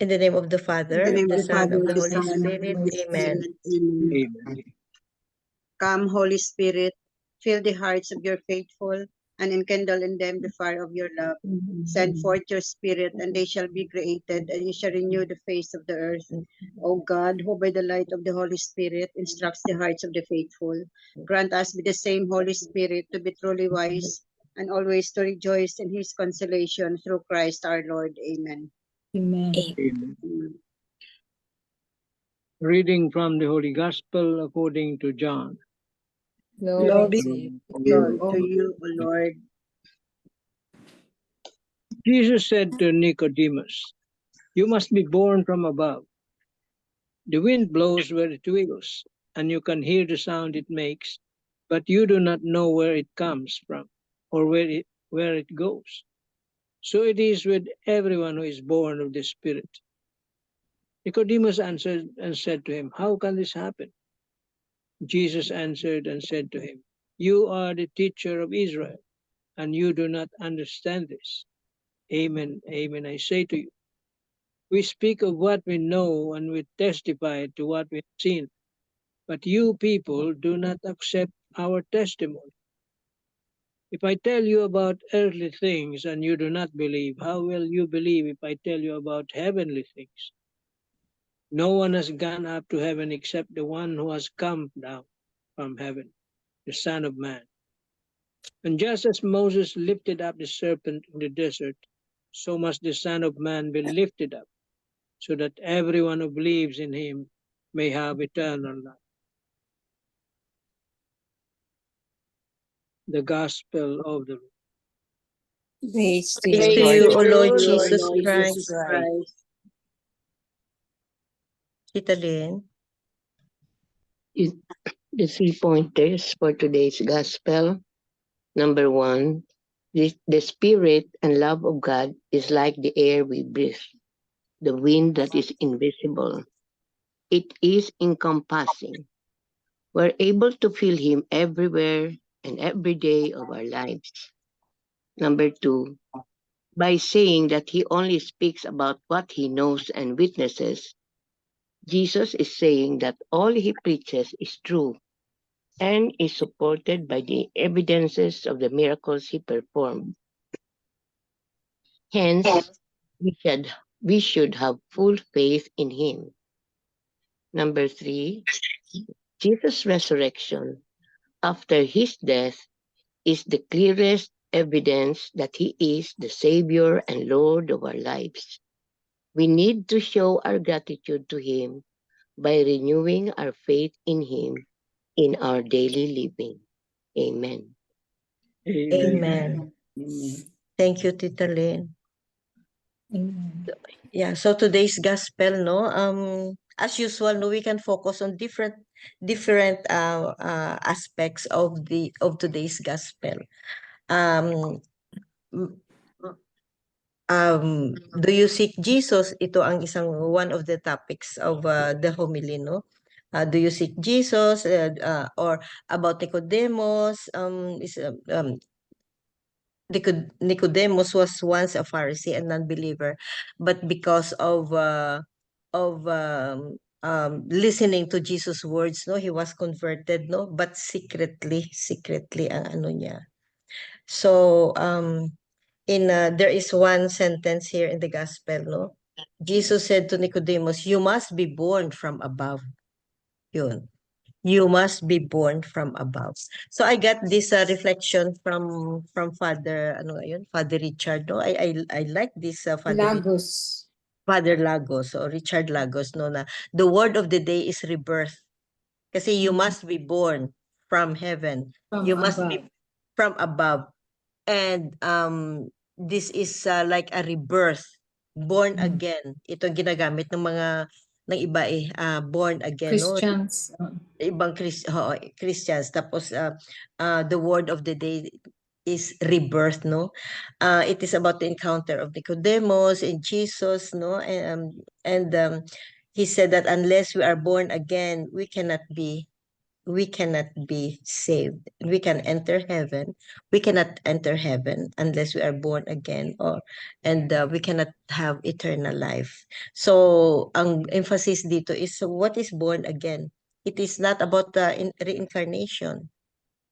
In the name of the In Father, the name the of the Son, Father, of the the Holy Son, and of the Spirit. Holy Amen. Spirit. Amen. Amen. Come, Holy Spirit, fill the hearts of your faithful, and enkindle in them the fire of your love. Send forth your Spirit, and they shall be created, and you shall renew the face of the earth. O God, who by the light of the Holy Spirit instructs the hearts of the faithful, grant us with the same Holy Spirit to be truly wise, and always to rejoice in his consolation through Christ our Lord. Amen. Amen. Amen. Amen. Reading from the Holy Gospel according to John. Glory be Lord, to you, O Lord. Jesus said to Nicodemus, "You must be born from above. The wind blows where it wills, and you can hear the sound it makes, but you do not know where it comes from or where it goes. So it is with everyone who is born of the Spirit." Nicodemus answered and said to him, "How can this happen?" Jesus answered and said to him, "You are the teacher of Israel, and you do not understand this. Amen, amen, I say to you, we speak of what we know and we testify to what we have seen, but you people do not accept our testimony. If I tell you about earthly things and you do not believe, how will you believe if I tell you about heavenly things? No one has gone up to heaven except the one who has come down from heaven, the Son of Man. And just as Moses lifted up the serpent in the desert, so must the Son of Man be lifted up, so that everyone who believes in him may have eternal life. The Gospel of the Lord. praise to Praise you, to Lord. you, O Lord Lord Jesus Jesus Christ. Christ. Tita Lynn. The 3 pointers for today's gospel. Number 1, the Spirit and love of God is like the air we breathe, the wind that is invisible. It is encompassing. We're able to feel Him everywhere and every day of our lives. Number 2, by saying that He only speaks about what He knows and witnesses, Jesus is saying that all He preaches is true and is supported by the evidences of the miracles He performed. Hence, we should have full faith in Him. Number 3, Jesus' resurrection after His death is the clearest evidence that He is the Savior and Lord of our lives. We need to show our gratitude to Him by renewing our faith in Him in our daily living. Amen. Amen. Thank you, Tita Lynn. Amen. Yeah, so today's gospel, no, as usual, no, we can focus on different aspects of today's gospel. Um, m- do you seek Jesus? Ito ang isang one of the topics of the homily, no? Do you seek Jesus? Or about Nicodemus? Nicodemus was once a Pharisee and non-believer, but because of listening to Jesus' words, no, he was converted, no, but secretly ang ano niya. So there is one sentence here in the gospel, no. Jesus said to Nicodemus, "You must be born from above." Yun. You must be born from above. So I got this reflection from Father Father Richard, no. I like this Father Lagos or Richard Lagos, no, na the word of the day is rebirth. Kasi you must be born from heaven. You must be from above. And this is like a rebirth, born again. Ito ginagamit ng iba born again, Christians. Ibang Christians. Tapos the word of the day is rebirth, no. It is about the encounter of Nicodemus and Jesus, no. And he said that unless we are born again, we cannot be we cannot be saved. We can enter heaven. We cannot enter heaven unless we are born again, and we cannot have eternal life. So ang emphasis dito is what is born again. It is not about the reincarnation.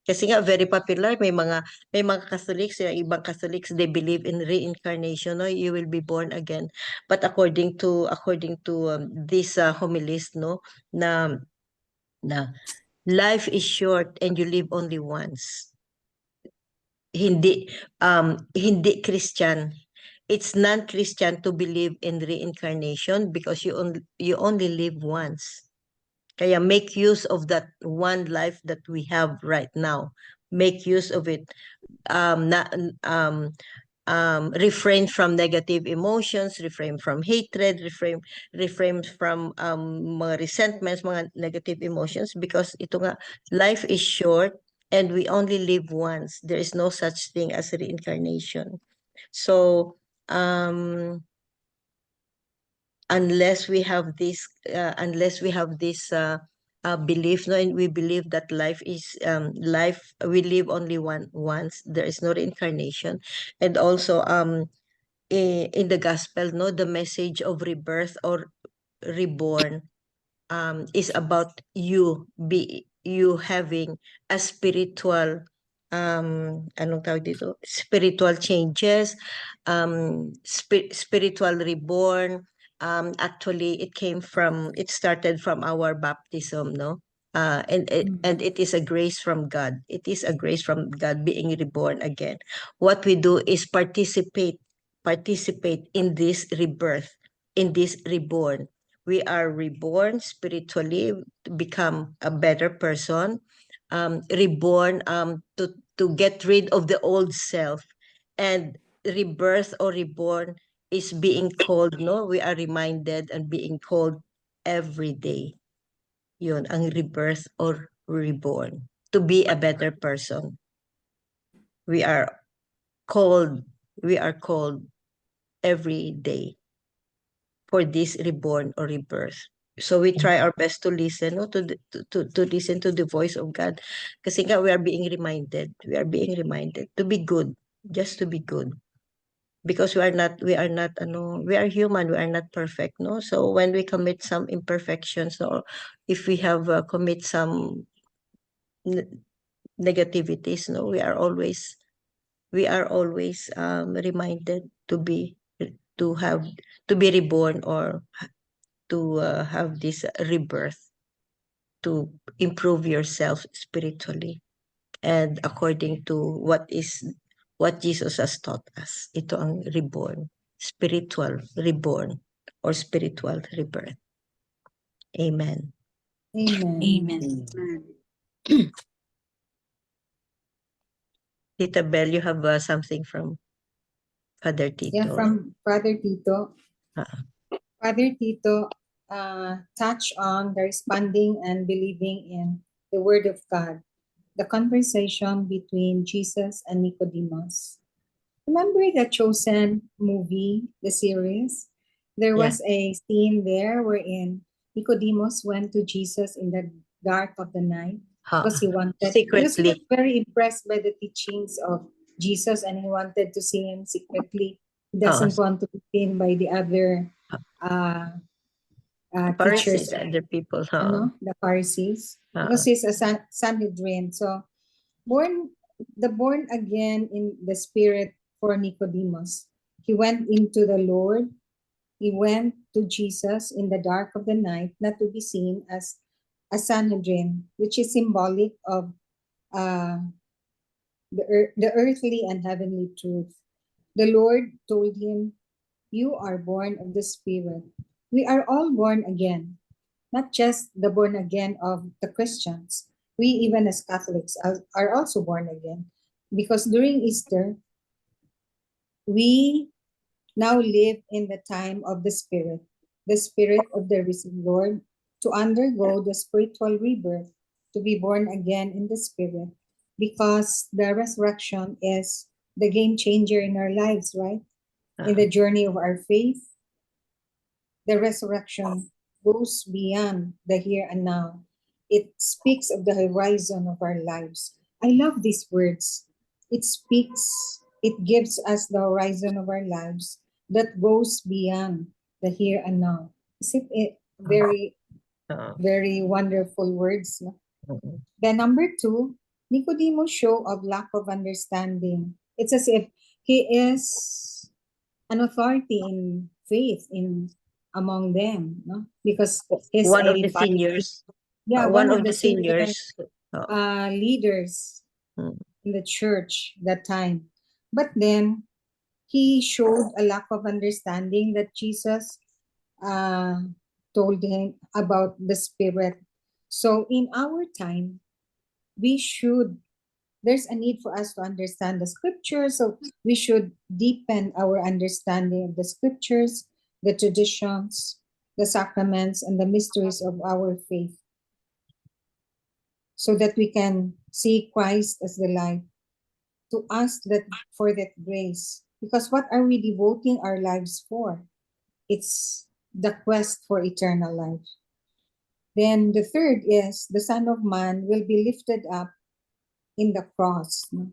Kasi nga very popular, may mga Catholics, yung ibang Catholics, they believe in reincarnation, no, you will be born again. But according to this homilies, no, na life is short and you live only once. Hindi Christian. It's non-Christian to believe in reincarnation because you only live once. Kaya make use of that one life that we have right now. Make use of it. Refrain from negative emotions, refrain from hatred, refrain from mga resentments, mga negative emotions, because ito nga, life is short and we only live once. There is no such thing as reincarnation. So, unless we have this belief, no, and we believe that life we live only once, there is no reincarnation. And also in the gospel, no, the message of rebirth or reborn is about you having a spiritual anong tawag dito, spiritual changes, spiritual reborn. Actually it started from our baptism, no, and it is a grace from God. It is a grace from God being reborn again. What we do is participate in this rebirth, in this reborn. We are reborn spiritually to become a better person, reborn to get rid of the old self, and rebirth or reborn is being called, no, we are reminded and being called every day. Yun ang rebirth or reborn, to be a better person. We are called every day for this reborn or rebirth. So we try our best to listen, no, to listen to the voice of God. Kasi nga we are being reminded to be good, just to be good. Because we are not we are human, we are not perfect, no. So when we commit some imperfections, or if we have commit some negativities, no, we are always reminded to be reborn, or to have this rebirth, to improve yourself spiritually and according to what Jesus has taught us. Ito ang reborn, spiritual reborn or spiritual rebirth. Amen. Amen. Amen. Tita Bell, you have something from Father Tito? Yeah, from Father Tito. Father Tito touched on the responding and believing in the Word of God, the conversation between Jesus and Nicodemus. Remember the Chosen movie, the series? There was a scene there wherein Nicodemus went to Jesus in the dark of the night because he was secretly. very impressed by the teachings of Jesus, and he wanted to see him secretly. He doesn't want to be seen by the other teachers, Pharisees, other people, the Pharisees, because he's a Sanhedrin. So the born again in the spirit for Nicodemus. He went into the Lord. He went to Jesus in the dark of the night, not to be seen as a Sanhedrin, which is symbolic of the earthly and heavenly truth. The Lord told him, "You are born of the Spirit." We are all born again, not just the born again of the Christians. We, even as Catholics, are also born again, because during Easter, we now live in the time of the Spirit of the risen Lord, to undergo the spiritual rebirth, to be born again in the Spirit, because the resurrection is the game changer in our lives, right? In the journey of our faith, the resurrection goes beyond the here and now. It speaks of the horizon of our lives. I love these words. It gives us the horizon of our lives that goes beyond the here and now. Isn't it very, very wonderful words? No? Mm-mm. Then number 2, Nicodemus' show of lack of understanding. It's as if he is an authority in faith in among them, no? Because he's One of a the seniors. yeah, One of the the senior seniors. leaders Mm. in the church that time. But then he showed a lack of understanding that Jesus told him about the Spirit. So in our time, there's a need for us to understand the scriptures. So we should deepen our understanding of the scriptures, the traditions, the sacraments, and the mysteries of our faith, so that we can see Christ as the light, to ask that for that grace. Because what are we devoting our lives for? It's the quest for eternal life. Then the third is the Son of Man will be lifted up in the cross, no?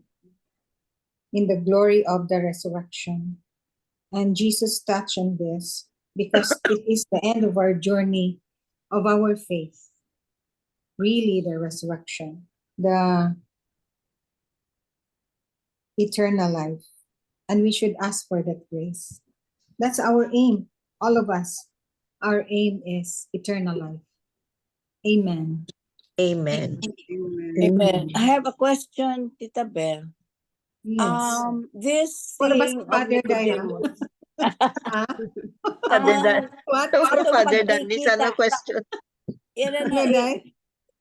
In the glory of the resurrection. And Jesus touched on this because it is the end of our journey of our faith. Really, the resurrection, the eternal life. And we should ask for that grace. That's our aim, all of us. Our aim is eternal life. Amen. Amen. Amen. I have a question, Tita Bel. Yes. This What about thing of Father Nicodemus. Ah, Father Dan. what? Father Itong Dan, is pagkikita, question.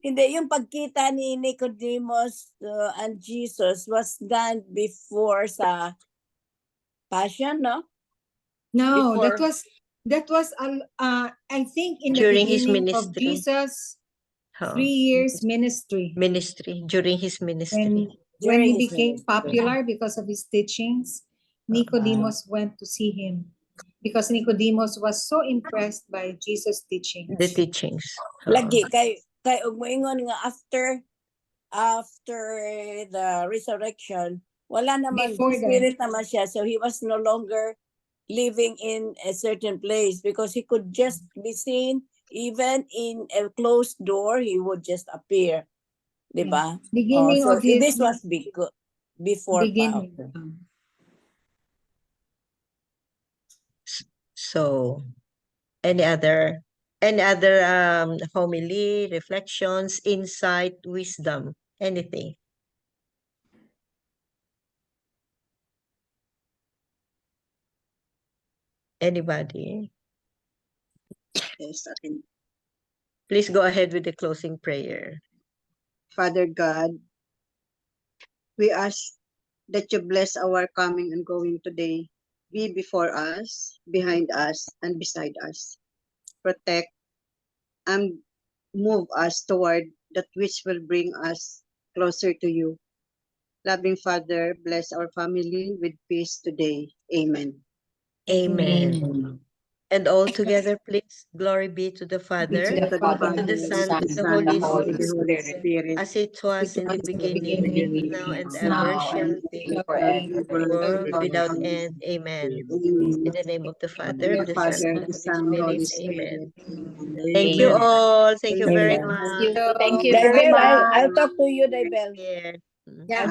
hindi, yung pagkita ni Nicodemus and Jesus was done before sa Passion, no? No, Before. that was I think in the During his beginning of ministry. Jesus' Oh, 3 years ministry. ministry. During his ministry. When During he his became ministry. popular because of his teachings, Nicodemus went to see him because Nicodemus was so impressed by Jesus' teachings. The teachings. Lagi kay ug moingon nga after the resurrection, wala naman, Before that. spirit naman siya, so he was no longer living in a certain place because he could just be seen even in a closed door. He would just appear, di ba? Beginning So of his this was before pa. beginning. So, any other homily, reflections, insight, wisdom, anything? Anybody? Yes, akin. Please go ahead with the closing prayer. Father God, we ask that you bless our coming and going today. Be before us, behind us, and beside us. Protect and move us toward that which will bring us closer to you. Loving Father, bless our family with peace today. Amen. Amen. And all together, please, glory be to the Father, To the Father, to the Son, to the and Holy to the Holy Spirit, Spirit, as it was in the beginning, now and ever shall be, forever, world without without end. Amen. Amen. In the name of the Father, The the Son, Father, and the the Son, Holy Holy Spirit. Spirit. Amen. Thank you all. Thank you very Amen. much. Thank you very Daibel, much. I'll talk to you, Daibel. Yeah. Yeah.